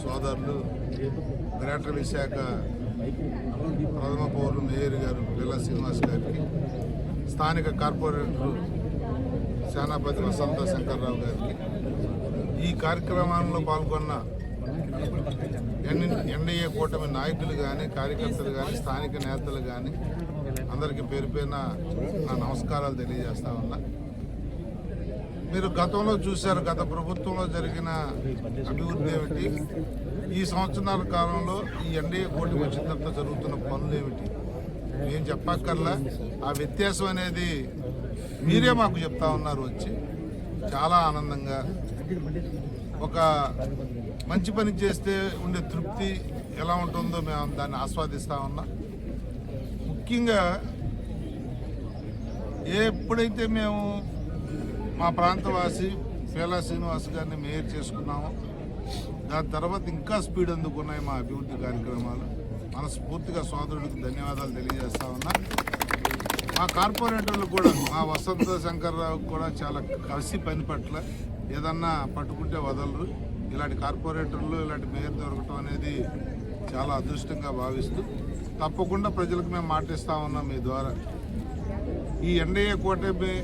సోదరులు గ్రేటర్ విశాఖ ప్రథమ పౌరులు మేయర్ గారు పిల్ల శ్రీనివాస్ గారికి, స్థానిక కార్పొరేటర్ సేనాపతి వసంత శంకర్రావు గారికి, ఈ కార్యక్రమంలో పాల్గొన్న ఎన్డీఏ కూటమి నాయకులు కానీ, కార్యకర్తలు కానీ, స్థానిక నేతలు కానీ అందరికీ పేరు పేరున నా నమస్కారాలు తెలియజేస్తా ఉన్నా. మీరు గతంలో చూశారు, గత ప్రభుత్వంలో జరిగిన అభివృద్ధి ఏమిటి, ఈ సంవత్సరాల కాలంలో ఈ ఎన్డీఏ కూటమి వచ్చిన తర్వాత జరుగుతున్న పనులు ఏమిటి మేము చెప్పక్కర్లా. ఆ వ్యత్యాసం అనేది మీరే మాకు చెప్తా ఉన్నారు. వచ్చి చాలా ఆనందంగా ఒక మంచి పని చేస్తే ఉండే తృప్తి ఎలా ఉంటుందో మేము దాన్ని ఆస్వాదిస్తూ ఉన్నాం. ముఖ్యంగా ఎప్పుడైతే మేము మా ప్రాంతవాసి పేలా శ్రీనివాస్ గారిని మేయర్ చేసుకున్నామో, దాని తర్వాత ఇంకా స్పీడ్ అందుకున్నాయి మా అభివృద్ధి కార్యక్రమాలు. మనస్ఫూర్తిగా సోదరుడికి ధన్యవాదాలు తెలియజేస్తా ఉన్నా. మా కార్పొరేటర్లు కూడా, మా వసంత శంకర్రావు కూడా చాలా కలిసి పని పట్ల ఏదన్నా పట్టుకుంటే వదలరు. ఇలాంటి కార్పొరేటర్లు, ఇలాంటి మేయర్ దొరకటం అనేది చాలా అదృష్టంగా భావిస్తూ తప్పకుండా ప్రజలకు మేము మాటిస్తా ఉన్నాం. మీ ద్వారా ఈ ఎన్డీఏ కూటమి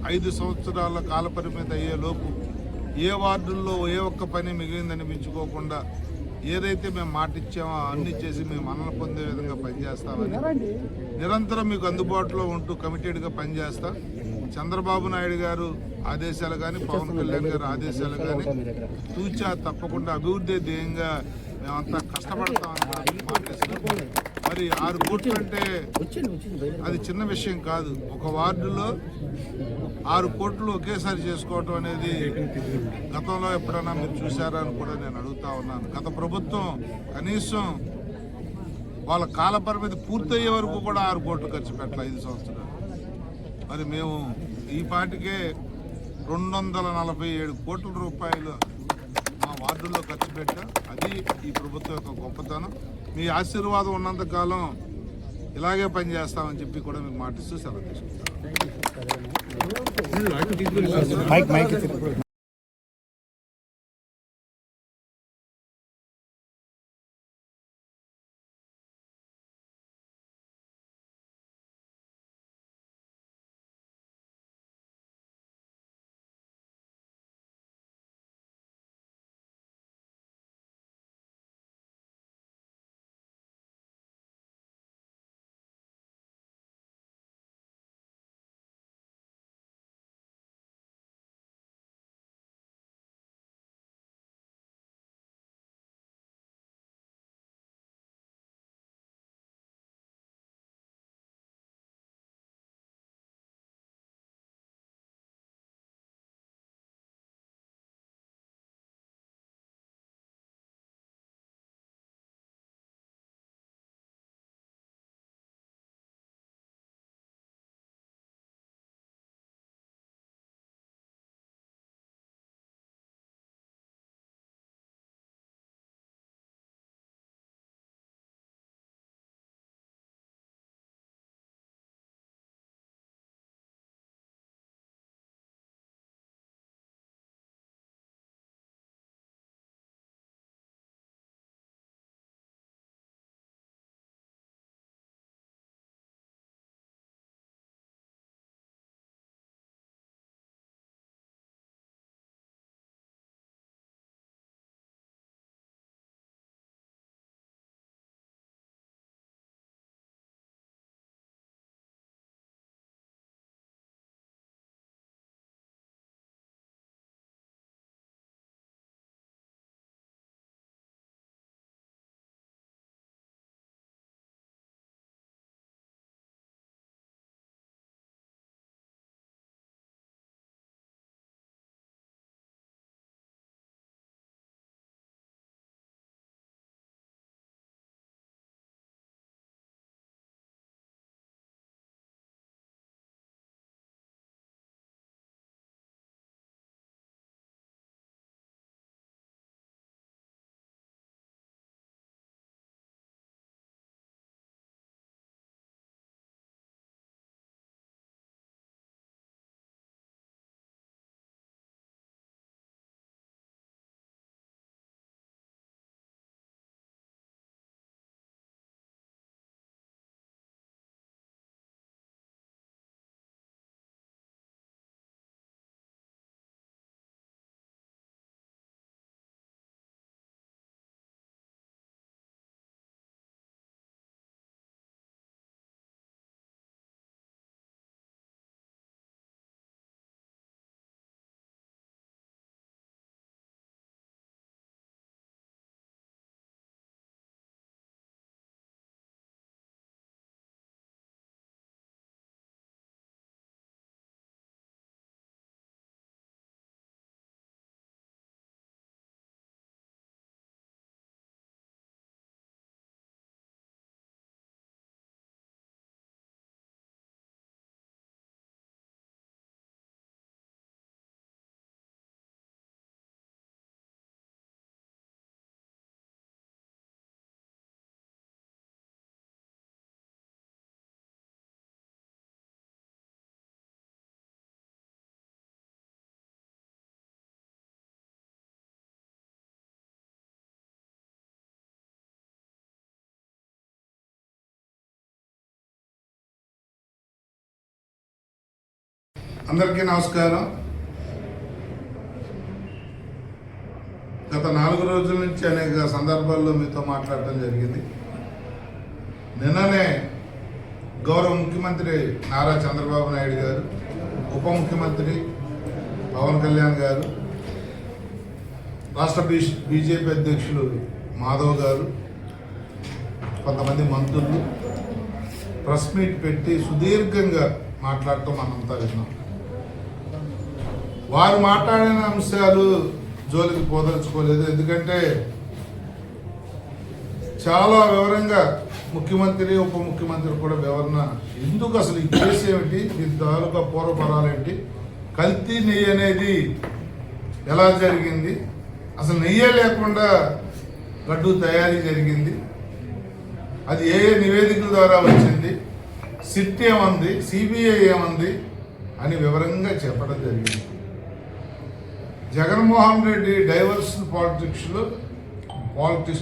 5 సంవత్సరాల కాల పరిమితి అయ్యేలోపు ఏ వార్డుల్లో ఏ ఒక్క పని మిగిలిందనిపించుకోకుండా ఏదైతే మేము మాట ఇచ్చామో అన్ని చేసి మేము మనల్ని పొందే విధంగా పనిచేస్తామని నిరంతరం మీకు అందుబాటులో ఉంటూ కమిటెడ్గా పనిచేస్తా. చంద్రబాబు నాయుడు గారు ఆదేశాలు కానీ, పవన్ కళ్యాణ్ గారు ఆదేశాలు కానీ తూచా తప్పకుండా అభివృద్ధి ధ్యేయంగా మేమంతా కష్టపడతామని మాట్లాడుతున్నాం. మరి 6 కోట్లు అంటే అది చిన్న విషయం కాదు. ఒక వార్డులో 6 కోట్లు ఒకేసారి చేసుకోవటం అనేది గతంలో ఎప్పుడైనా మీరు చూసారా అని కూడా నేను అడుగుతా ఉన్నాను. గత ప్రభుత్వం కనీసం వాళ్ళ కాల పరిమితి పూర్తయ్యే వరకు కూడా 6 కోట్లు ఖర్చు పెట్టాలి 5 సంవత్సరాలు. మరి మేము ఈ పాటికే 247 కోట్ల రూపాయలు మా వార్డుల్లో ఖర్చు పెట్టాం. అది ఈ ప్రభుత్వం యొక్క గొప్పతనం. మీ ఆశీర్వాదం ఉన్నంతకాలం ఇలాగే పనిచేస్తామని చెప్పి కూడా మీకు మాటిస్తూ సెలవు తీసుకుంటాం. అందరికీ నమస్కారం. గత 4 రోజుల నుంచి అనేక సందర్భాల్లో మీతో మాట్లాడటం జరిగింది. నిన్ననే గౌరవ ముఖ్యమంత్రి నారా చంద్రబాబు నాయుడు గారు, ఉప ముఖ్యమంత్రి పవన్ కళ్యాణ్ గారు, రాష్ట్ర బీజేపీ అధ్యక్షులు మాధవ్ గారు, కొంతమంది మంత్రులు ప్రెస్ మీట్ పెట్టి సుదీర్ఘంగా మాట్లాడటం మనంతా విన్నాం. వారు మాట్లాడిన అంశాలు జోలికి పోదలుచుకోలేదు. ఎందుకంటే చాలా వివరంగా ముఖ్యమంత్రి ఉప ముఖ్యమంత్రి కూడా వివరణ, ఎందుకు అసలు ఈ కేసు ఏమిటి, దీని తాలూకా పూర్వపరాలు ఏంటి, కల్తీ నెయ్యి అనేది ఎలా జరిగింది, అసలు నెయ్యే లేకుండా లడ్డు తయారీ జరిగింది, అది ఏ నివేదికల ద్వారా వచ్చింది, సిట్ ఏమంది, సిబిఐ ఏమంది అని వివరంగా చెప్పడం జరిగింది. జగన్మోహన్ రెడ్డి డైవర్షన్ పాలిటిక్స్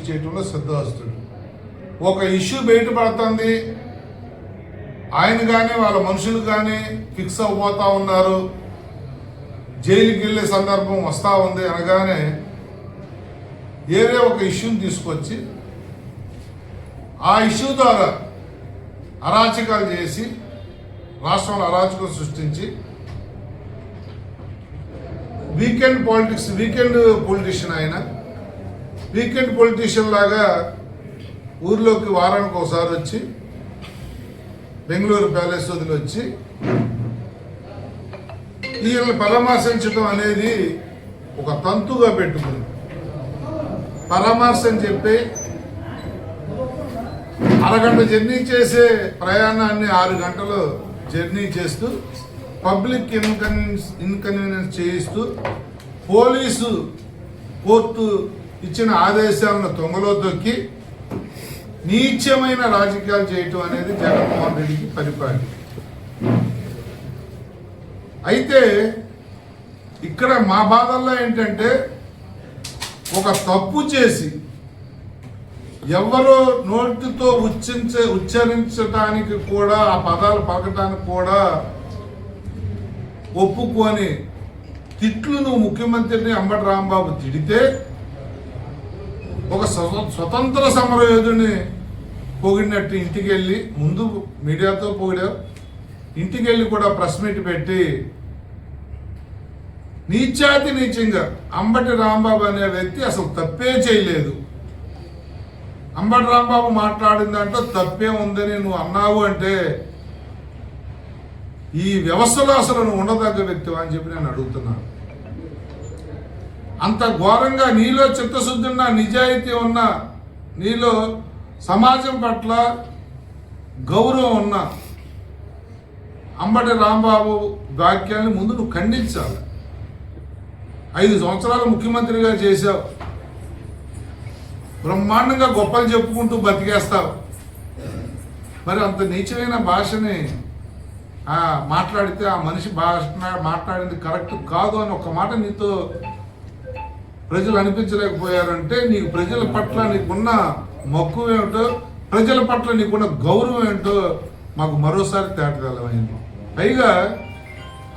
చేయడంలో సిద్ధహస్తుడు. ఒక ఇష్యూ బయటపడుతుంది, ఆయన కానీ వాళ్ళ మనుషులు కానీ ఫిక్స్ అవ్వబోతా ఉన్నారు, జైలుకి వెళ్ళే సందర్భం వస్తూ ఉంది అనగానే ఏదో ఒక ఇష్యూని తీసుకొచ్చి ఆ ఇష్యూ ద్వారా అరాచకాలు చేసి రాష్ట్రంలో అరాచకం సృష్టించి వీకెండ్ పొలిటీషియన్ ఆయన వీకెండ్ పొలిటీషియన్ లాగా ఊర్లోకి వారానికి ఒకసారి వచ్చి బెంగళూరు ప్యాలెస్ వదిలి వచ్చి వీళ్ళని పరామర్శించడం అనేది ఒక తంతుగా పెట్టుకుంది. పరామర్శ అని చెప్పి అరగంట జర్నీ చేసే ప్రయాణాన్ని 6 గంటలు జర్నీ చేస్తూ పబ్లిక్ ఇన్కన్వీనియన్స్ చేయిస్తూ పోలీసు కోర్టు ఇచ్చిన ఆదేశాలను తొంగలో తొక్కి నీచమైన రాజకీయాలు చేయటం అనేది జగన్మోహన్ రెడ్డికి పరిపాటి. అయితే ఇక్కడ మా బాధల్లో ఏంటంటే, ఒక తప్పు చేసి ఎవరో నోటితో ఉచ్చరించడానికి కూడా, ఆ పదాలు పలకటానికి కూడా ఒప్పుకొని తిట్లు నువ్వు ముఖ్యమంత్రిని అంబటి రాంబాబు తిడితే, ఒక స్వతంత్ర సమరయోధుని పొగిడినట్టు ఇంటికి వెళ్ళి, ముందు మీడియాతో పొగిడావు, ఇంటికి వెళ్ళి కూడా ప్రెస్ మీట్ పెట్టి నీచాతి నీచంగా అంబటి రాంబాబు అనే వ్యక్తి అసలు తప్పే చేయలేదు, అంబటి రాంబాబు మాట్లాడిన దాంట్లో తప్పే ఉందని నువ్వు అన్నావు అంటే ఈ వ్యవస్థలో అసలు నువ్వు ఉండదగ్గ వ్యక్తి అని చెప్పి నేను అడుగుతున్నాను. అంత ఘోరంగా నీలో చిత్తశుద్ధి ఉన్న, నిజాయితీ ఉన్న, నీలో సమాజం పట్ల గౌరవం ఉన్న అంబటి రాంబాబు వాక్యాన్ని ముందు నువ్వు ఖండించాలి. 5 సంవత్సరాలు ముఖ్యమంత్రిగా చేశావు, బ్రహ్మాండంగా గొప్పలు చెప్పుకుంటూ బతికేస్తావు. మరి అంత నీచమైన భాషని మాట్లాడితే ఆ మనిషి మాట్లాడింది కరెక్ట్ కాదు అని ఒక మాట నీతో ప్రజలు అనిపించలేకపోయారంటే, నీకు ప్రజల పట్ల నీకున్న మక్కువ ఏమిటో, ప్రజల పట్ల నీకున్న గౌరవం ఏంటో మాకు మరోసారి తేటగలమైంది. పైగా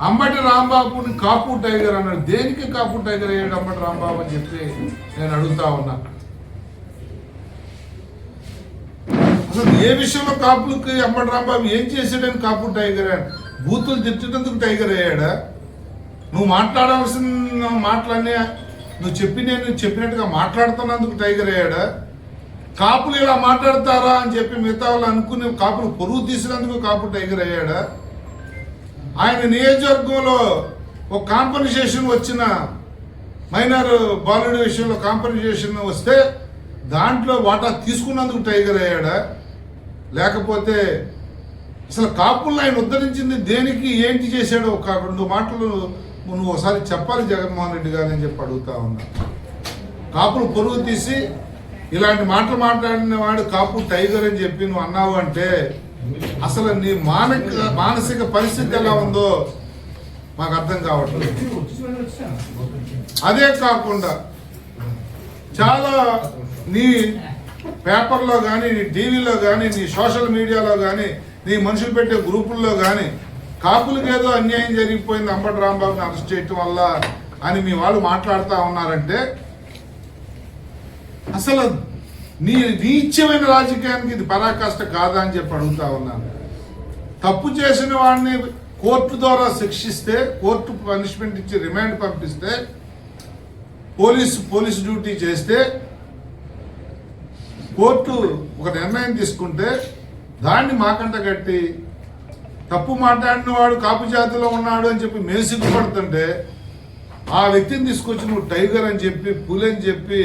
అంబటి రాంబాబుని కాపు టైగర్ అన్నాడు. దేనికి కాపు టైగర్ అయ్యాడు అంబటి రాంబాబు అని చెప్పి నేను అడుగుతా ఉన్నా. అసలు ఏ విషయంలో కాపులకి అంబటి రాంబాబు ఏం చేసాడని కాపు టైగర్ అయ్యాడు? బూతులు తిట్టేందుకు టైగర్ అయ్యాడా? నువ్వు మాట్లాడాల్సిన మాటలన్నీ నువ్వు చెప్పినట్టుగా మాట్లాడుతున్నందుకు టైగర్ అయ్యాడా? కాపులు ఇలా మాట్లాడతారా అని చెప్పి మిగతా వాళ్ళు అనుకునే కాపులు పొరుగు తీసినందుకు కాపు టైగర్ అయ్యాడా? ఆయన నియోజకవర్గంలో ఒక కాంపన్సేషన్ వచ్చిన మైనర్ బాలుడి విషయంలో కాంపన్సేషన్ వస్తే దాంట్లో వాటా తీసుకున్నందుకు టైగర్ అయ్యాడా? లేకపోతే అసలు కాపులను ఆయన ఉద్ధరించింది దేనికి, ఏంటి చేశాడో ఒక 2 మాటలు నువ్వు ఒకసారి చెప్పాలి జగన్మోహన్ రెడ్డి గారు అని చెప్పి అడుగుతా ఉన్నా. కాపులు పొరుగు తీసి ఇలాంటి మాటలు మాట్లాడిన వాడు కాపు టైగర్ అని చెప్పి నువ్వు అన్నావు అంటే అసలు నీ మానసిక పరిస్థితి ఎలా ఉందో మాకు అర్థం కావట్లేదు. అదే కాకుండా చాలా నీ పేపర్లో కానీ, నీ టీవీలో కానీ, నీ సోషల్ మీడియాలో కానీ, నీ మనుషులు పెట్టే గ్రూపుల్లో కానీ కాపులకు ఏదో అన్యాయం జరిగిపోయింది అంబటి రాంబాబుని అరెస్ట్ చేయటం వల్ల అని మీ వాళ్ళు మాట్లాడుతూ ఉన్నారంటే అసలు నీ నీచమైన రాజకీయానికి ఇది పరాకాష్ట కాదా అని చెప్పి అడుగుతా ఉన్నాను. తప్పు చేసిన వాడిని కోర్టు ద్వారా శిక్షిస్తే, కోర్టు పనిష్మెంట్ ఇచ్చి రిమాండ్ పంపిస్తే, పోలీసు డ్యూటీ చేస్తే, కోర్టు ఒక నిర్ణయం తీసుకుంటే దాన్ని మాకంట కట్టి తప్పు మాట్లాడిన వాడు కాపు జాతిలో ఉన్నాడు అని చెప్పి మేము సిగ్గుపడుతుంటే ఆ వ్యక్తిని తీసుకొచ్చి నువ్వు టైగర్ అని చెప్పి, పులి అని చెప్పి,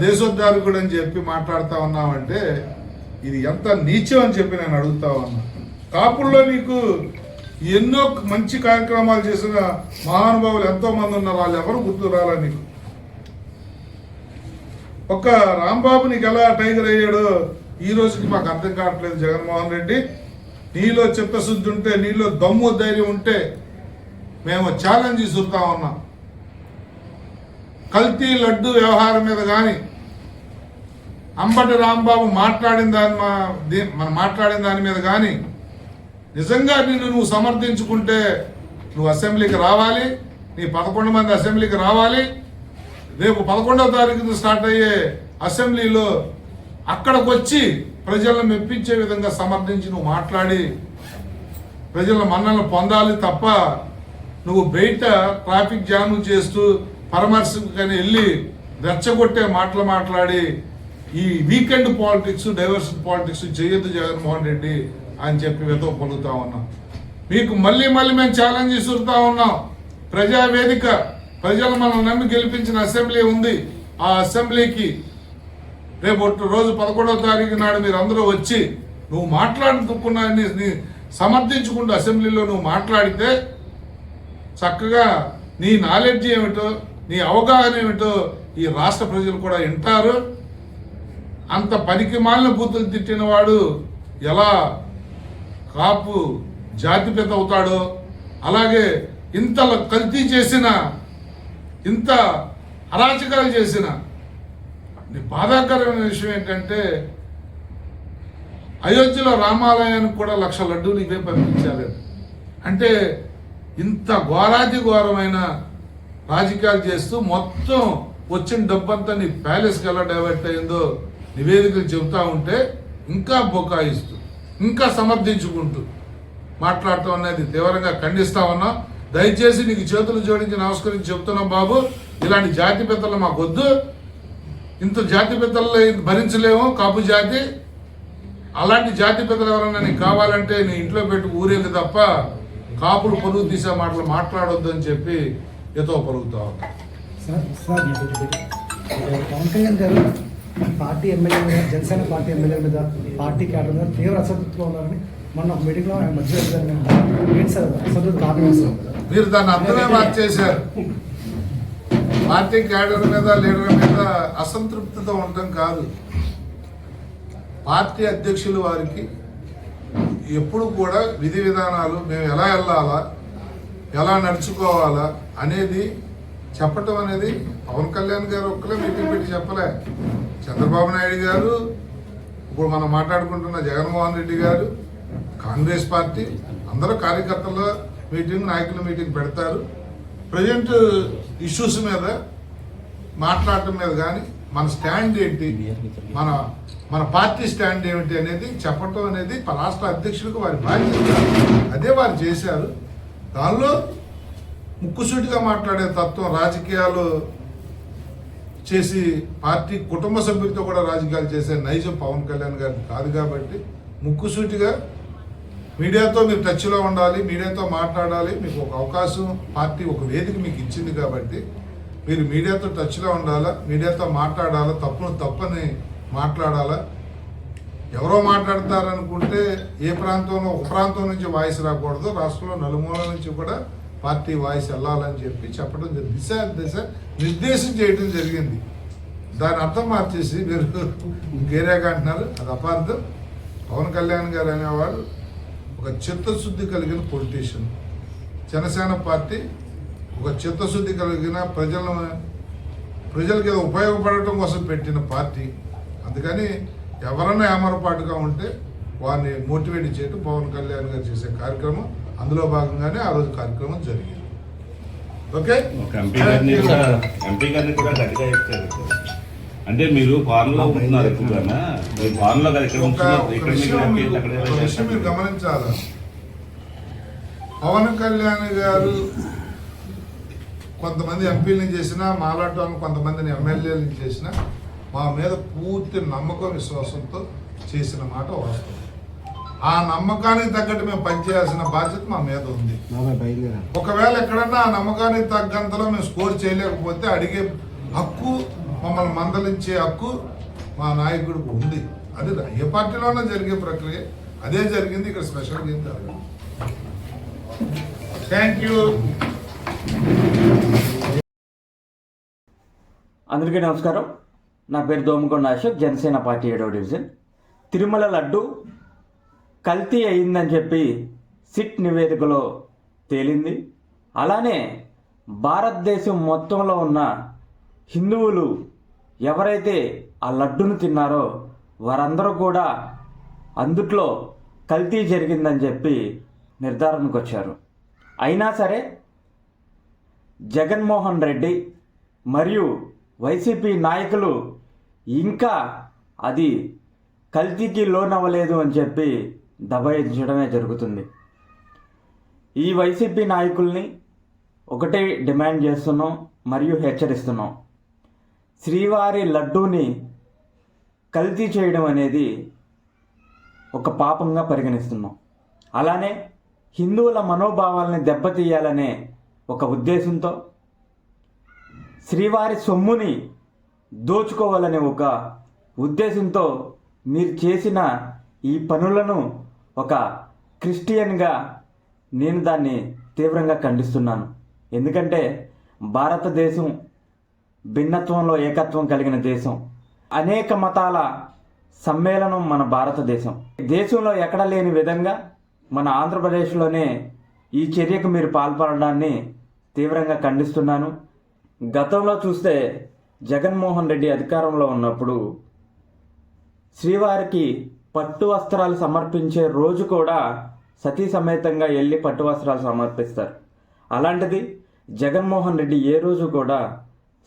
దేశోద్ధారకుడు అని చెప్పి మాట్లాడుతూ ఉన్నావంటే ఇది ఎంత నీచం అని చెప్పి నేను అడుగుతా ఉన్నా. కాపుల్లో నీకు ఎన్నో మంచి కార్యక్రమాలు చేసిన మహానుభావులు ఎంతో మంది ఉన్నారు, వాళ్ళు ఎవరు గుర్తు రాలా నీకు. ఒక్క రాంబాబు నీకు ఎలా టైగర్ అయ్యాడో ఈ రోజుకి మాకు అర్థం కావట్లేదు. జగన్మోహన్ రెడ్డి, నీలో చిత్తశుద్ధి ఉంటే, నీలో దమ్ము ధైర్యం ఉంటే మేము ఛాలెంజ్ ఇస్తుతా ఉన్నాం. కల్తీ లడ్డు వ్యవహారం మీద కానీ, అంబటి రాంబాబు మాట్లాడిన దాని మీద కానీ నిజంగా నువ్వు సమర్థించుకుంటే నువ్వు అసెంబ్లీకి రావాలి. నీ 11 మంది అసెంబ్లీకి రావాలి. రేపు 11వ తారీఖున స్టార్ట్ అయ్యే అసెంబ్లీలో అక్కడికి వచ్చి ప్రజలను మెప్పించే విధంగా సమర్థించి నువ్వు మాట్లాడి ప్రజల మన్నలను పొందాలి తప్ప నువ్వు బయట ట్రాఫిక్ జామ్ చేస్తూ పరామర్శకని వెళ్ళి రెచ్చగొట్టే మాటలు మాట్లాడి ఈ వీకెండ్ పాలిటిక్స్, డైవర్షన్ పాలిటిక్స్ చేయొద్దు జగన్మోహన్ రెడ్డి అని చెప్పి వెతో పలుకుతా ఉన్నాం. మీకు మళ్ళీ మేము ఛాలెంజ్ ఇస్తుతా ఉన్నాం. ప్రజావేదిక, ప్రజలు మనం నమ్మి గెలిపించిన అసెంబ్లీ ఉంది. ఆ అసెంబ్లీకి రేపు రోజు 11వ తారీఖు నాడు మీరు అందరూ వచ్చి నువ్వు మాట్లాడుతున్న సమర్థించుకుంటూ అసెంబ్లీలో నువ్వు మాట్లాడితే చక్కగా నీ నాలెడ్జ్ ఏమిటో, నీ అవగాహన ఏమిటో ఈ రాష్ట్ర ప్రజలు కూడా వింటారు. అంత పనికి మాలిన బూతులు తిట్టిన వాడు ఎలా కాపు జాతిపిత అవుతాడో, అలాగే ఇంత కల్తీ చేసిన, ఇంత అరాచకాలు చేసిన బాధాకరమైన విషయం ఏంటంటే అయోధ్యలో రామాలయానికి కూడా 1,00,000 లడ్డూలు ఇవే పంపించారు. అంటే ఇంత ఘోరాతి ఘోరమైన రాజకీయాలు చేస్తూ మొత్తం వచ్చిన డబ్బంతా నీ ప్యాలెస్కి ఎలా డైవర్ట్ అయిందో నివేదికలు చెబుతా ఉంటే ఇంకా బొకాయిస్తూ, ఇంకా సమర్థించుకుంటూ మాట్లాడటం అనేది తీవ్రంగా ఖండిస్తా ఉన్నాం. దయచేసి నీకు చేతులు జోడించి నమస్కరించి చెప్తున్నాం బాబు, ఇలాంటి జాతి పెద్దలు మాకొద్దు. ఇంత జాతి పెద్దల్లో భరించలేము కాపు జాతి. అలాంటి జాతి పెద్దలు ఎవరన్నా నీకు కావాలంటే నీ ఇంట్లో పెట్టి ఊరేది తప్ప కాపులు పొరుగు తీసే మాటలు మాట్లాడొద్దు అని చెప్పి ఏదో పలుకుతా ఉంటాం. పవన్ కళ్యాణ్ గారు పార్టీ ఎమ్మెల్యే మీద, జనసేన పార్టీ ఎమ్మెల్యే మీద, పార్టీ క్యాడర్ మీద తీవ్ర అసంతృప్తిలో ఉన్నారని మొన్న ఒక మీటింగ్లో ఆయన మధ్య అసంతృప్తి కారణం మీరు దాన్ని అందరూ మార్చేశారు. పార్టీ క్యాడర్ మీద, లీడర్ మీద అసంతృప్తితో ఉండటం కాదు, పార్టీ అధ్యక్షులు వారికి ఎప్పుడు కూడా విధి విధానాలు మేము ఎలా వెళ్ళాలా, ఎలా నడుచుకోవాలా అనేది చెప్పటం అనేది పవన్ కళ్యాణ్ గారు ఒక్కలే మీటింగ్ పెట్టి చెప్పలే. చంద్రబాబు నాయుడు గారు, ఇప్పుడు మనం మాట్లాడుకుంటున్న జగన్మోహన్ రెడ్డి గారు, కాంగ్రెస్ పార్టీ అందరూ కార్యకర్తల మీటింగ్, నాయకుల మీటింగ్ పెడతారు. ప్రజెంట్ ఇష్యూస్ మీద మాట్లాడటం మీద కానీ మన స్టాండ్ ఏంటి, మన పార్టీ స్టాండ్ ఏమిటి అనేది చెప్పటం అనేది రాష్ట్ర అధ్యక్షులకు వారి బాధ్యత. అదే వారు చేశారు. దానిలో ముక్కుసూటిగా మాట్లాడే తత్వం, రాజకీయాలు చేసి పార్టీ కుటుంబ సభ్యులతో కూడా రాజకీయాలు చేసే నైజం పవన్ కళ్యాణ్ గారికి కాదు. కాబట్టి ముక్కుసూటిగా మీడియాతో మీరు టచ్లో ఉండాలి, మీడియాతో మాట్లాడాలి. మీకు ఒక అవకాశం పార్టీ, ఒక వేదిక మీకు ఇచ్చింది కాబట్టి మీరు మీడియాతో టచ్లో ఉండాలా, మీడియాతో మాట్లాడాలా, తప్పును తప్పని మాట్లాడాలా. ఎవరో మాట్లాడతారనుకుంటే ఏ ప్రాంతంలో ఒక ప్రాంతం నుంచి వాయిస్ రాకూడదు, రాష్ట్రంలో నలుమూల నుంచి కూడా పార్టీ వాయిస్ వెళ్ళాలని చెప్పి చెప్పడం దిశ నిర్దేశం చేయడం జరిగింది. దాని అర్థం మార్చేసి మీరు ఇంకేరియాగా అంటున్నారు, అది అపార్థం. పవన్ కళ్యాణ్ గారు అనేవాడు ఒక చిత్తశుద్ధి కలిగిన పొలిటీషియన్. జనసేన పార్టీ ఒక చిత్తశుద్ధి కలిగిన ప్రజలకి ఉపయోగపడటం కోసం పెట్టిన పార్టీ. అందుకని ఎవరన్నా ఏమరపాటుగా ఉంటే వారిని మోటివేట్ చేయడం పవన్ కళ్యాణ్ గారు చేసే కార్యక్రమం. అందులో భాగంగానే ఆ రోజు కార్యక్రమం జరిగింది. ఓకే, ఎంపీ గారిని కూడా గట్టిగా ఇచ్చారు. అంటే మీరు ఫారెన్లో ఉంటున్నారు ఎక్కువగా, మీరు ఫారెన్లో కదా ఇక్కడ ఒక విషయం మీరు గమనించాలి. పవన్ కళ్యాణ్ గారు కొంతమంది ఎంపీలను చేసినా, మాలాటోని కొంతమందిని ఎమ్మెల్యేలను చేసినా మా మీద పూర్తి నమ్మకం విశ్వాసంతో చేసిన మాట వాస్తవం. ఆ నమ్మకానికి తగ్గట్టు మేము పనిచేయాల్సిన బాధ్యత మా మీద ఉంది. ఒకవేళ ఎక్కడన్నా ఆ నమ్మకానికి తగ్గంతలో మేము స్కోర్ చేయలేకపోతే అడిగే హక్కు, మమ్మల్ని మందలించే హక్కు మా నాయకుడికి ఉంది. అది ఏ పార్టీలోనే జరిగే ప్రక్రియ, అదే జరిగింది. ఇక్కడ స్పెషల్గా ఏం జరగదు. Thank you. అందరికీ నమస్కారం. నా పేరు దోమకొండ అశోక్, జనసేన పార్టీ 7వ డివిజన్. తిరుమల లడ్డు కల్తీ అయిందని చెప్పి సిట్ నివేదికలో తేలింది. అలానే భారతదేశం మొత్తంలో ఉన్న హిందువులు ఎవరైతే ఆ లడ్డును తిన్నారో వారందరూ కూడా అందుట్లో కల్తీ జరిగిందని చెప్పి నిర్ధారణకు వచ్చారు. అయినా సరే జగన్మోహన్ రెడ్డి మరియు వైసీపీ నాయకులు ఇంకా అది కల్తీకి లోనవ్వలేదు అని చెప్పి దబాయించడమే జరుగుతుంది. ఈ వైసీపీ నాయకుల్ని ఒకటే డిమాండ్ చేస్తున్నాం మరియు హెచ్చరిస్తున్నాం. శ్రీవారి లడ్డూని కల్తీ చేయడం అనేది ఒక పాపంగా పరిగణిస్తున్నాం. అలానే హిందువుల మనోభావాల్ని దెబ్బతీయాలనే ఒక ఉద్దేశంతో శ్రీవారి సొమ్ముని దోచుకోవాలనే ఒక ఉద్దేశంతో మీరు చేసిన ఈ పనులను ఒక క్రిస్టియన్గా నేను దాన్ని తీవ్రంగా ఖండిస్తున్నాను. ఎందుకంటే భారతదేశం భిన్నత్వంలో ఏకత్వం కలిగిన దేశం, అనేక మతాల సమ్మేళనం మన భారతదేశం. దేశంలో ఎక్కడ లేని విధంగా మన ఆంధ్రప్రదేశ్లోనే ఈ చర్యకు మీరు పాల్పడడాన్ని తీవ్రంగా ఖండిస్తున్నాను. గతంలో చూస్తే జగన్మోహన్ రెడ్డి అధికారంలో ఉన్నప్పుడు శ్రీవారికి పట్టు వస్త్రాలు సమర్పించే రోజు కూడా సతీ సమేతంగా వెళ్ళి పట్టు వస్త్రాలు సమర్పిస్తారు. అలాంటిది జగన్మోహన్ రెడ్డి ఏ రోజు కూడా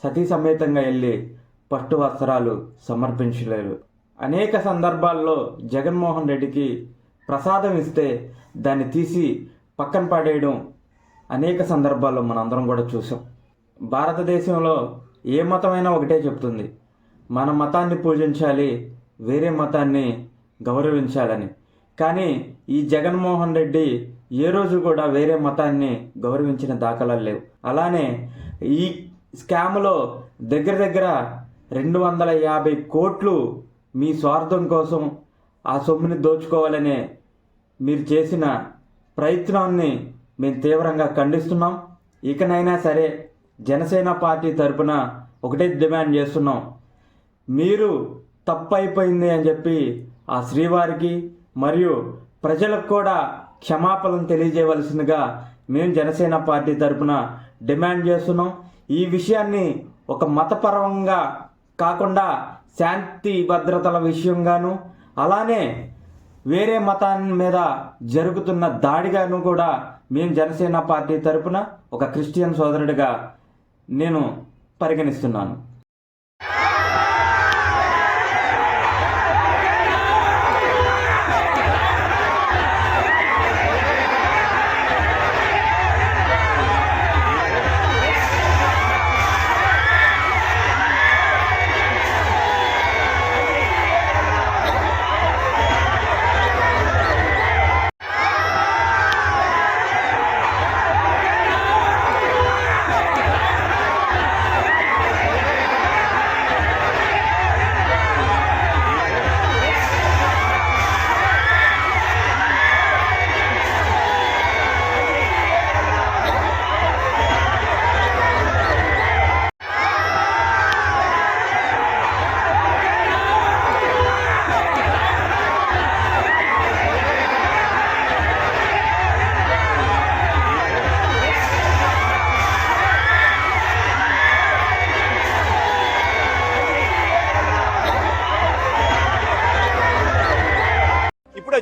సతీ సమేతంగా వెళ్ళి పట్టు వస్త్రాలు సమర్పించలేదు. అనేక సందర్భాల్లో జగన్మోహన్ రెడ్డికి ప్రసాదం ఇస్తే దాన్ని తీసి పక్కన పడేయడం అనేక సందర్భాల్లో మనందరం కూడా చూసాం. భారతదేశంలో ఏ మతమైనా ఒకటే చెప్తుంది, మన మతాన్ని పూజించాలి, వేరే మతాన్ని గౌరవించాలని. కానీ ఈ జగన్మోహన్ రెడ్డి ఏ రోజు కూడా వేరే మతాన్ని గౌరవించిన దాఖలాలు లేవు. అలానే ఈ స్కామ్లో దగ్గర 250 కోట్లు మీ స్వార్థం కోసం ఆ సొమ్ముని దోచుకోవాలనే మీరు చేసిన ప్రయత్నాన్ని మేము తీవ్రంగా ఖండిస్తున్నాం. ఇకనైనా సరే జనసేన పార్టీ తరపున ఒకటే డిమాండ్ చేస్తున్నాం, మీరు తప్పు అయిపోయింది అని చెప్పి ఆ శ్రీవారికి మరియు ప్రజలకు కూడా క్షమాపణలు తెలియజేయవలసిందిగా మేము జనసేన పార్టీ తరపున డిమాండ్ చేస్తున్నాం. ఈ విషయాన్ని ఒక మతపరంగా కాకుండా శాంతి భద్రతల విషయంగాను, అలానే వేరే మతాన్ని మీద జరుగుతున్న దాడిగాను కూడా మేము జనసేన పార్టీ తరపున ఒక క్రిస్టియన్ సోదరుడిగా నేను పరిగణిస్తున్నాను.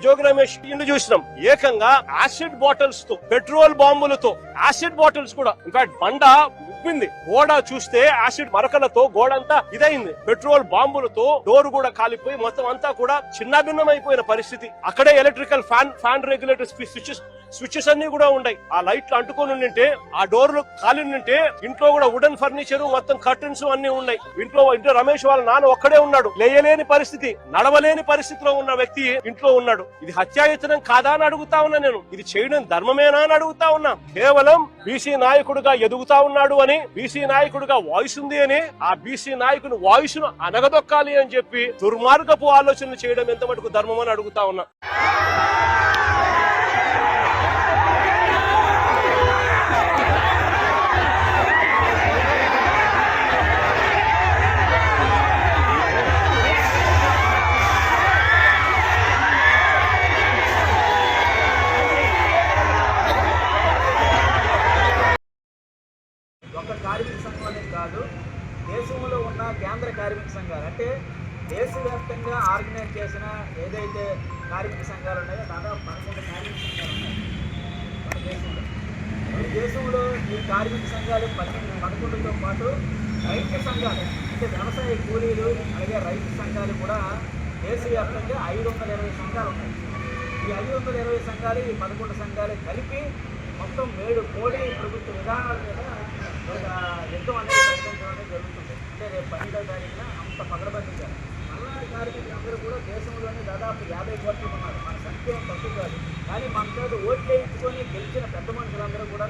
జోగి రమేష్ ఇల్లు చూసినాం, ఏకంగా యాసిడ్ బాటిల్స్ తో, పెట్రోల్ బాంబులతో, యాసిడ్ బాటిల్స్ కూడా, ఇన్ఫాక్ట్ బండ ఉప్పింది, గోడ చూస్తే యాసిడ్ మరకలతో గోడ అంతా ఇదైంది, పెట్రోల్ బాంబులతో డోర్ కూడా కాలిపోయి మొత్తం అంతా కూడా చిన్నాభిన్నమైపోయిన పరిస్థితి. అక్కడే ఎలక్ట్రికల్ ఫ్యాన్ రెగ్యులేటర్ స్విచెస్ అన్ని కూడా ఉన్నాయి. ఆ లైట్లు అంటుకొని ఉంటే, ఆ డోర్లు కాలి ఉంటే, ఇంట్లో కూడా వుడెన్ ఫర్నిచర్ మొత్తం కర్టన్స్ అన్ని ఉన్నాయి. ఇంట్లో రమేష్ వాళ్ళ నాన్న ఒక్కడే ఉన్నాడు, లేయలేని పరిస్థితి, నడవలేని పరిస్థితిలో ఉన్న వ్యక్తి ఇంట్లో ఉన్నాడు. ఇది హత్యాయత్నం కాదా అని అడుగుతా ఉన్నా నేను. ఇది చేయడం ధర్మమేనా అని అడుగుతా ఉన్నా. కేవలం బీసీ నాయకుడిగా ఎదుగుతా ఉన్నాడు అని, బీసీ నాయకుడిగా వాయిస్ ఉంది అని, ఆ బీసీ నాయకుని వాయిస్ ను అనగదొక్కాలి అని చెప్పి దుర్మార్గపు ఆలోచనలు చేయడం ఎంత మటుకు ధర్మం అని అడుగుతా ఉన్నా. ఒక కార్మిక సంఘం అనేది కాదు, దేశంలో ఉన్న కేంద్ర కార్మిక సంఘాలు, అంటే దేశవ్యాప్తంగా ఆర్గనైజ్ చేసిన ఏదైతే కార్మిక సంఘాలు ఉన్నాయో దాదాపు 11 కార్మిక సంఘాలు ఉన్నాయి మన దేశంలో. ఈ దేశంలో ఈ కార్మిక సంఘాలు 11తో పాటు రైతు సంఘాలు, అంటే వ్యవసాయ కూలీలు, అలాగే రైతు సంఘాలు కూడా దేశవ్యాప్తంగా 520 సంఘాలు ఉన్నాయి. ఈ 520 సంఘాలు, ఈ 11 సంఘాలు కలిపి మొత్తం 7 మోడీ ప్రభుత్వ విధానాల మీద యుద్ధం అనేది ప్రకటించడం అనేది జరుగుతుంది. అంటే రేపు 12వ తారీఖున అంత పగడబందిగా మల్లాడి కార్మికులందరూ కూడా దేశంలోనే దాదాపు 50 కోట్లు ఉన్నారు. మన సంఖ్య తక్కువ కాదు, కానీ మనతో ఓట్లు వేయించుకొని గెలిచిన పెద్ద మనుషులందరూ కూడా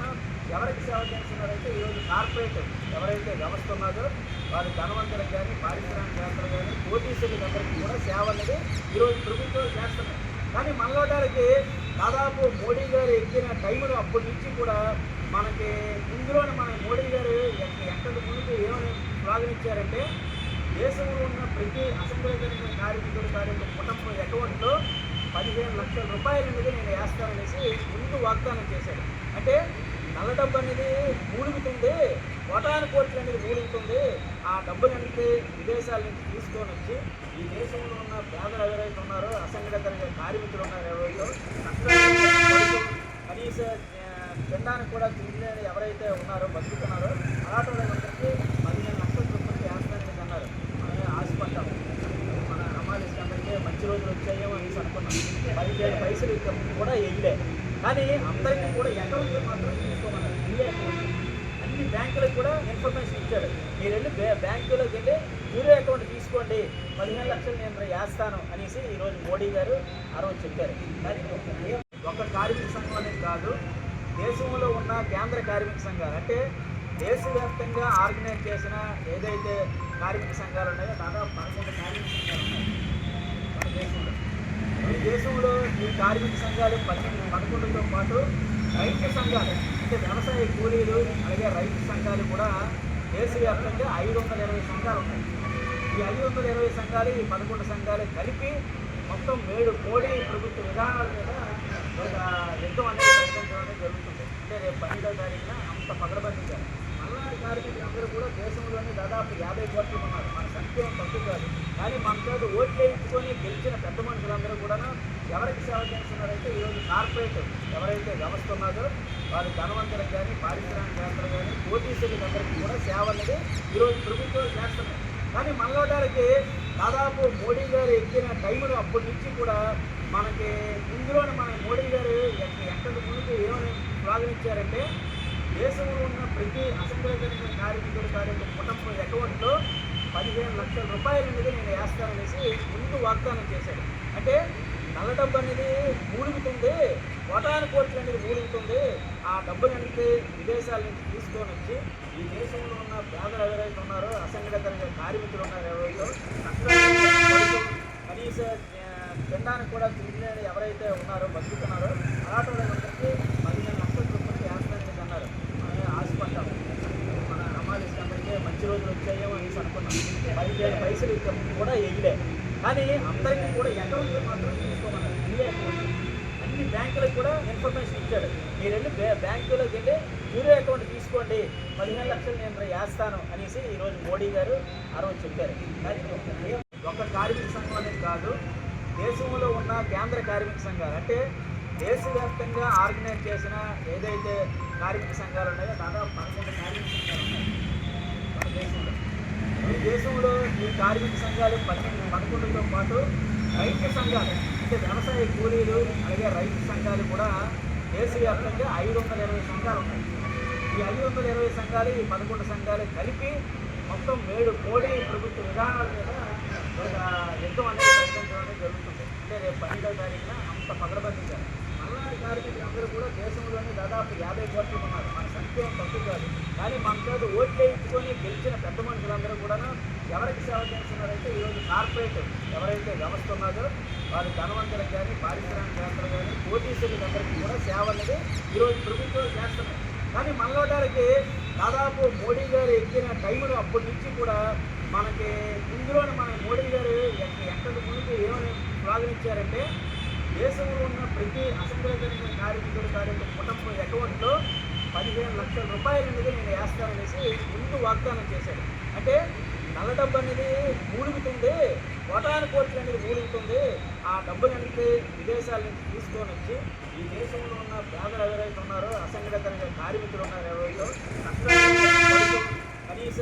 ఎవరికి సేవ చేస్తున్నారంటే, ఈరోజు కార్పొరేట్ ఎవరైతే వ్యవస్థ ఉన్నదో వారు ధనవంతులకు కానీ, పారిశ్రామికవేత్తలు కానీ, కోటీశ్వరులందరికీ కూడా సేవ అనేది ఈరోజు ప్రభుత్వాలు చేస్తున్నాయి. కానీ మనలోటానికి దాదాపు మోడీ గారు ఎక్కిన టైంలో అప్పటి నుంచి కూడా మనకి ఇందులోనే మన మోడీ గారు ఎక్కడి ముందుకు ఏమని ప్రారంభించారంటే, దేశంలో ఉన్న ప్రతి అసంఘటిత కార్మికుడు కుటుంబం అకౌంట్లో 15 లక్షల రూపాయలు అనేది నేను వేస్తాననేసి ముందు వాగ్దానం చేశాడు. అంటే నల్ల డబ్బు అనేది మూలుగుతుంది, కోటాను కోట్లు అనేది మూలుగుతుంది. ఆ డబ్బులు అనేది విదేశాల నుంచి తీసుకొని వచ్చి ఈ దేశంలో ఉన్న పేదలు ఎవరైతే ఉన్నారో, అసంఘటిత కార్మికులు ఉన్నారో, ఎవరైతే కనీస తినడానికి కూడా తినలేని ఎవరైతే ఉన్నారో, బతుకుతున్నారో అలాంటి వాళ్ళందరికీ 15 లక్షల రూపాయలు వేస్తానని అన్నారు. మనం ఆశపడ్డాము, మన అమ్మాయి అందరికీ మంచి రోజులు వచ్చాయేమో అనేసి అనుకున్నాం. 15 పైసలు కూడా వేయలే. కానీ అందరికీ కూడా అకౌంట్లు మాత్రం తీసుకోమన్నారు. అన్ని బ్యాంకులకు కూడా ఇన్ఫర్మేషన్ ఇచ్చాడు, మీరు వెళ్ళి బ్యాంకులోకి వెళ్ళి మీరే అకౌంట్ తీసుకోండి, 15 లక్షలు నేను వేస్తాను అనేసి ఈరోజు మోడీ గారు ఆ రోజు చెప్పారు. కానీ ఒక కార్మిక సంఘం అనేది కాదు, దేశంలో ఉన్న కేంద్ర కార్మిక సంఘాలు, అంటే దేశవ్యాప్తంగా ఆర్గనైజ్ చేసిన ఏదైతే కార్మిక సంఘాలు ఉన్నాయో దాదాపు 11 కార్మిక సంఘాలు ఉన్నాయి మన దేశంలో. ఈ దేశంలో ఈ కార్మిక సంఘాలు 11తో పాటు రైతు సంఘాలు, అంటే వ్యవసాయ కూలీలు, అలాగే రైతు సంఘాలు కూడా దేశవ్యాప్తంగా 520 సంఘాలు ఉన్నాయి. ఈ 520 సంఘాలు, ఈ 11 సంఘాలు కలిపి మొత్తం 7 మోడీ ప్రభుత్వ విధానాల మీద యుద్ధం అనేది ప్రకటించడం అనేది జరుగుతుంది. అంటే రేపు 12వ తారీఖున అంత పగడబందిగా మల్లాడి కార్మికులందరూ కూడా దేశంలోనే దాదాపు 50 కోట్లు ఉన్నారు. మన సంఖ్య తక్కువ కాదు, కానీ మనతో ఓట్లు వేయించుకొని గెలిచిన పెద్ద మనుషులందరూ కూడా ఎవరికి సేవ చేస్తున్నారంటే, ఈరోజు కార్పొరేట్ ఎవరైతే వ్యవస్థ ఉన్నదో వారు ధనవంతులకు కానీ, పారిశ్రామికవేత్తలు కానీ, కోటీశ్వరులందరికీ కూడా సేవ అనేది ఈరోజు ప్రభుత్వాలు చేస్తున్నాయి. కానీ మనలోటానికి దాదాపు మోడీ గారు ఎక్కిన టైంలో అప్పటి నుంచి కూడా మనకి ఇందులోనే మన మోడీ గారు ఎక్కడి ముందుకు ఏమని ప్రారంభించారంటే, దేశంలో ఉన్న ప్రతి అసంఘటిత కార్మికుడు కుటుంబం అకౌంట్లో 15 లక్షల రూపాయలు అనేది నేను వేస్తాననేసి ముందు వాగ్దానం చేశాడు. అంటే నల్ల డబ్బు అనేది మూలుగుతుంది, కోటాను కోట్లు అనేది మూలుగుతుంది. ఆ డబ్బులు అనేది విదేశాల నుంచి తీసుకొని వచ్చి ఈ దేశంలో ఉన్న పేదలు ఎవరైతే ఉన్నారో, అసంఘటిత కార్మికులు ఉన్నారో, ఎవరైతే కనీస తినడానికి కూడా తినలేని ఎవరైతే ఉన్నారో, బతుకుతున్నారో అలాంటి వాళ్ళందరికీ 15 లక్షల రూపాయలు వేస్తానని అన్నారు. మనం ఆశపడ్డాము, మన అమ్మాయి అందరికీ మంచి రోజులు వచ్చాయేమో అనేసి అనుకున్నాం. 15 పైసలు కూడా వేయలే. కానీ అందరికీ కూడా అకౌంట్లు మాత్రం తీసుకోమన్నారు. అన్ని బ్యాంకులకు కూడా ఇన్ఫర్మేషన్ ఇచ్చాడు, మీరు వెళ్ళి బ్యాంకులోకి వెళ్ళి మీరే అకౌంట్ తీసుకోండి, 15 లక్షలు నేను వేస్తాను అనేసి ఈరోజు మోడీ గారు ఆ రోజు చెప్పారు. కానీ ఒక కార్మిక సంఘం అనేది కాదు, దేశంలో ఉన్న కేంద్ర కార్మిక సంఘాలు అంటే దేశవ్యాప్తంగా ఆర్గనైజ్ చేసిన ఏదైతే కార్మిక సంఘాలు ఉన్నాయో దాదాపు 11 కార్మిక సంఘాలు ఉన్నాయి మన దేశంలో. ఈ దేశంలో ఈ కార్మిక సంఘాలు 11తో పాటు రైతు సంఘాలు అంటే వ్యవసాయ కూలీలు అలాగే రైతు సంఘాలు కూడా దేశవ్యాప్తంగా 520 సంఘాలు ఉన్నాయి. ఈ 520 సంఘాలు ఈ 11 సంఘాలు కలిపి మొత్తం 7 మోడీ ప్రభుత్వ విధానాల మీద ఒక యుద్ధం అనేది ప్రకటించడం అనేది జరుగుతుంది. అంటే రేపు 12వ తారీఖున అంత పగడబందిగా మల్లాడి కార్మికులు అందరూ కూడా దేశంలోనే దాదాపు 50 కోట్లు ఉన్నారు. మన సంఖ్య తక్కువ కాదు. కానీ మన చేత ఓట్లు వేయించుకొని గెలిచిన పెద్ద మనుషులందరూ కూడా ఎవరికి సేవ చేస్తున్నారంటే ఈరోజు కార్పొరేట్ ఎవరైతే వ్యవస్థ ఉన్నదో వారి ధనవంతులకు కానీ పారిశ్రామికవేత్తలు కానీ కోటీశ్వరులందరికీ కూడా సేవ అనేది ఈరోజు ప్రభుత్వాలు చేస్తున్నాయి. కానీ మనలోటానికి దాదాపు మోడీ గారు ఎక్కిన టైంలో అప్పటి నుంచి కూడా మనకి ఇందులోనే మన మోడీ గారు ఎక్కడి ముందుకు ఏమని ప్రారంభించారంటే దేశంలో ఉన్న ప్రతి అసంఘటిత కార్మికుడు కుటుంబం అకౌంట్లో 15 లక్షల రూపాయలు అనేది నేను వేస్తాననేసి ముందు వాగ్దానం చేశాడు. అంటే నల్ల డబ్బు అనేది మూలుగుతుంది, కోటాను కోట్లు అనేది మూలుగుతుంది. ఆ డబ్బులు అనేది విదేశాల నుంచి తీసుకొని వచ్చి ఈ దేశంలో ఉన్న పేదలు ఎవరైతే ఉన్నారో అసంఘటిత కార్మికులు ఉన్నారో ఎవరైతే కనీస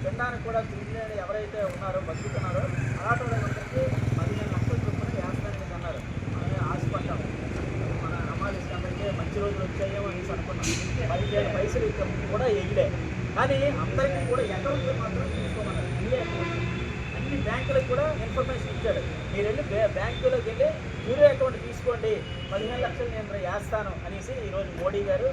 తినడానికి కూడా తినలేని ఎవరైతే ఉన్నారో బతుకుతున్నారో అలాంటి వాళ్ళందరికీ 15 లక్షల రూపాయలు వేస్తానని అన్నారు. మనమే ఆశపడ్డాము. మన అమ్మాయి అందరికీ మంచి రోజులు వచ్చాయేమో అనేసి అనుకున్నాం. 15 పైసలు కూడా ఎగిలే. కానీ అందరికీ కూడా అకౌంట్లు మాత్రం తీసుకోమన్నారు. అన్ని బ్యాంకులకు కూడా ఇన్ఫర్మేషన్ ఇచ్చాడు. మీరు వెళ్ళి బ్యాంకులోకి వెళ్ళి మీరే అకౌంట్ తీసుకోండి, 15 లక్షలు నేను వేస్తాను అనేసి ఈరోజు మోడీ గారు